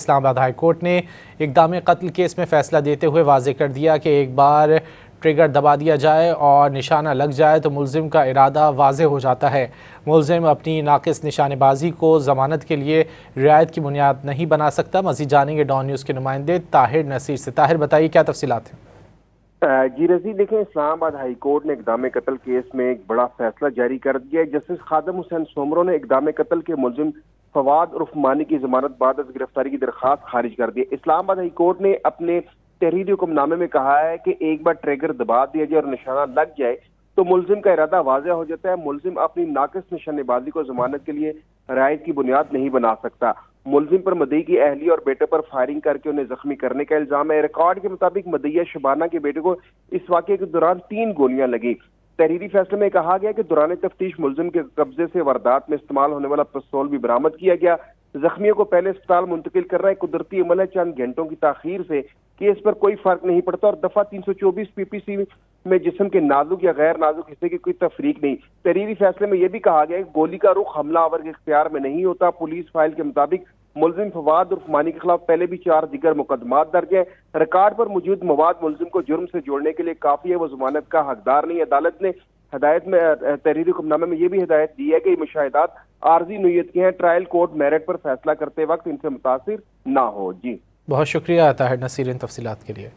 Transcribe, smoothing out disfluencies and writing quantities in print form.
اسلام آباد high court نے اقدام قتل کیس میں فیصلہ دیتے ہوئے واضح کر دیا کہ ایک بار ٹریگر دبا دیا جائے اور نشانہ لگ جائے تو ملزم کا ارادہ واضح ہو جاتا ہے۔ ملزم اپنی ناقص نشانے بازی کو ضمانت کے لیے رعایت کی بنیاد نہیں بنا سکتا۔ مزید جانیں گے ڈان نیوز کے نمائندے طاہر نصیر سے۔ طاہر بتائیے کیا تفصیلات ہیں؟ جی رضی، دیکھیں اسلام آباد ہائی کورٹ نے اقدام قتل کیس میں ایک بڑا فیصلہ جاری کر دیا ہے۔ جسٹس خادم حسین سومرو نے اقدام قتل کے ملزم فواد عرف مانی کی ضمانت بعد از گرفتاری کی درخواست خارج کر دی۔ اسلام آباد ہائی کورٹ نے اپنے تحریری حکم نامے میں کہا ہے کہ ایک بار ٹریگر دبا دیا جائے اور نشانہ لگ جائے تو ملزم کا ارادہ واضح ہو جاتا ہے۔ ملزم اپنی ناقص نشانے بازی کو ضمانت کے لیے رعایت کی بنیاد نہیں بنا سکتا۔ ملزم پر مدعی کی اہلیہ اور بیٹے پر فائرنگ کر کے انہیں زخمی کرنے کا الزام ہے۔ ریکارڈ کے مطابق مدعیہ شبانہ کے بیٹے کو اس واقعے کے دوران 3 گولیاں لگی۔ تحریری فیصلے میں کہا گیا کہ دوران تفتیش ملزم کے قبضے سے واردات میں استعمال ہونے والا پستول بھی برآمد کیا گیا۔ زخمیوں کو پہلے اسپتال منتقل کر رہا ہے۔ قدرتی عمل ہے، چند گھنٹوں کی تاخیر سے کیس پر کوئی فرق نہیں پڑتا اور دفعہ 324 PPC میں جسم کے نازک یا غیر نازک حصے کی کوئی تفریق نہیں۔ تحریری فیصلے میں یہ بھی کہا گیا کہ گولی کا رخ حملہ آور کے اختیار میں نہیں ہوتا۔ پولیس فائل کے مطابق ملزم فواد عرف مانی کے خلاف پہلے بھی 4 دیگر مقدمات درج ہیں۔ ریکارڈ پر موجود مواد ملزم کو جرم سے جوڑنے کے لیے کافی ہے، وہ ضمانت کا حقدار نہیں۔ عدالت نے ہدایت میں تحریری حکم نامے میں یہ بھی ہدایت دی ہے کہ یہ مشاہدات عارضی نوعیت کے ہیں، ٹرائل کورٹ میرٹ پر فیصلہ کرتے وقت ان سے متاثر نہ ہو۔ جی بہت شکریہ طاہر نصیر ان تفصیلات کے لیے۔